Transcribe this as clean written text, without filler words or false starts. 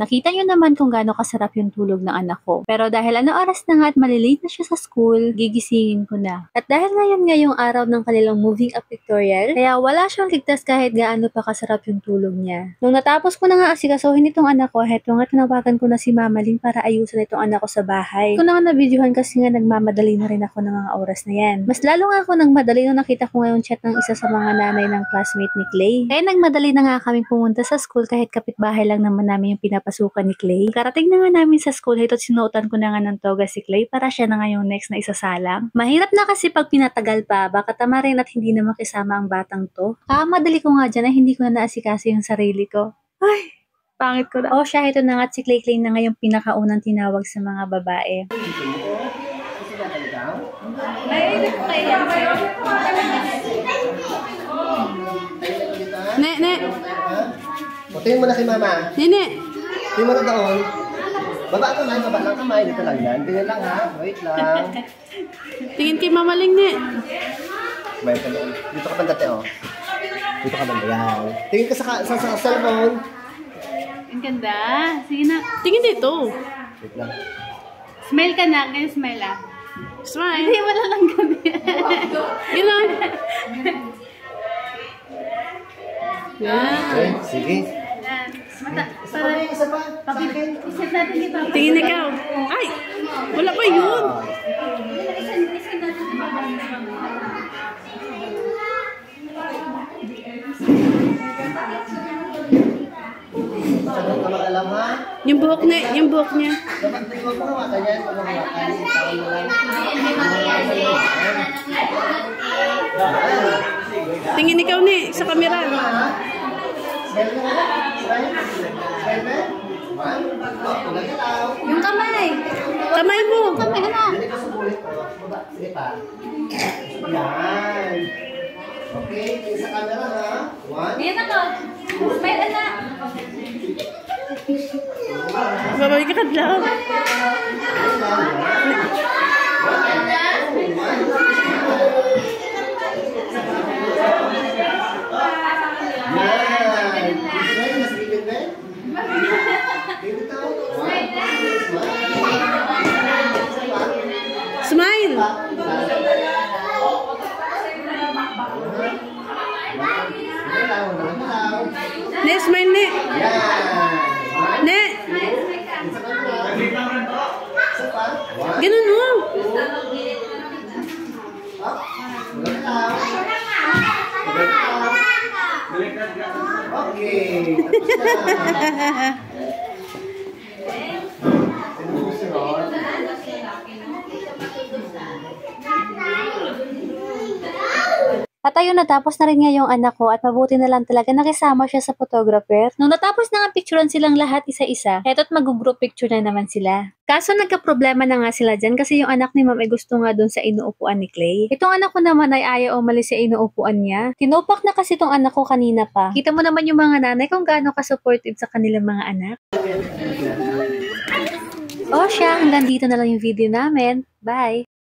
Nakita nyo naman kung gaano kasarap yung tulog ng anak ko. Pero dahil ano oras na nga at malilate na siya sa school, gigisingin ko na. At dahil ngayon nga yung araw ng kanilang moving up pictorial, kaya wala siyang ligtas kahit gaano pa kasarap yung tulog niya. Nung natapos ko na nga asikasuhin itong anak ko, heto nga tinawagan ko na si Mama Lynn para ayusin itong anak ko sa bahay. Kung na nga na-videohan kasi nga nagmamadali na rin ako ng mga oras na yan. Mas lalo nga ako nagmadali nung nakita ko ngayon chat ng isa sa mga nanay ng classmate ni Clay. Kaya nagmadali na nga kami pumunta sa school kahit kapitbahay lang naman namin yung pinapasukan ni Clay. Karating na nga namin sa school, ito sinuotan ko na nga ng toga si Clay para siya na nga yung next na isasalang. Mahirap na kasi pag pinatagal pa, baka tama rin at hindi na makisama ang batang to. Madali ko nga dyan na hindi ko na naasikaso yung sarili ko. Ay, pangit ko na. Oh, siya, ito na nga si Clay na nga yung pinakaunang tinawag sa mga babae. Ne. Tingin mo na kay Mama. Nene. Tingin mo na doon. Baba lang kamay. Dito lang yan. Tingin lang ha. Wait lang. Tingin kay Mama Ling, ne. Dito ka banda, te, oh. Dito ka banda, yan. Tingin ka sa cellphone. Ang ganda. Sige na. Tingin dito. Wait lang. Smile ka na. Ngayon smile ah. Smile. Hindi, wala lang gabi. Yun lang. Yan. Okay, sige. Mata, Isa pa. iset natin dito. Tingin ikaw. Ay! Wala pa yun. Iset natin dito. Sagot ka mag-alam, ha? Yung buhok niya. Dapat huwag mo hawakan yan. Huwag mo hawakan. Tawan mo lang. Tingin ikaw, ne, sa camera. Smile na nga. Smile. Smile na. One. Nagalaw. Yung kamay. Kamay mo. Kamay na. Dali ka sa bulit ko. Baba. Sige pa. Yan. Okay. Tingin sa camera, ha? One. Ayan ako. Smile na. Babay ka kadlaw. Smile. Ne, smile, ne. Ne. Ganun mo. Okay. At ayun, natapos na rin nga yung anak ko at mabuti na lang talaga nakisama siya sa photographer. Nung natapos na nga picturean silang lahat isa-isa, eto't mag-group picture na naman sila. Kaso nagka-problema na nga sila dyan kasi yung anak ni Ma'am ay gusto nga dun sa inuupuan ni Clay. Itong anak ko naman ay ayaw umalis sa inuupuan niya. Tinupak na kasi itong anak ko kanina pa. Kita mo naman yung mga nanay kung gaano ka-supportive sa kanilang mga anak. O siya, hanggang dito na lang yung video namin. Bye!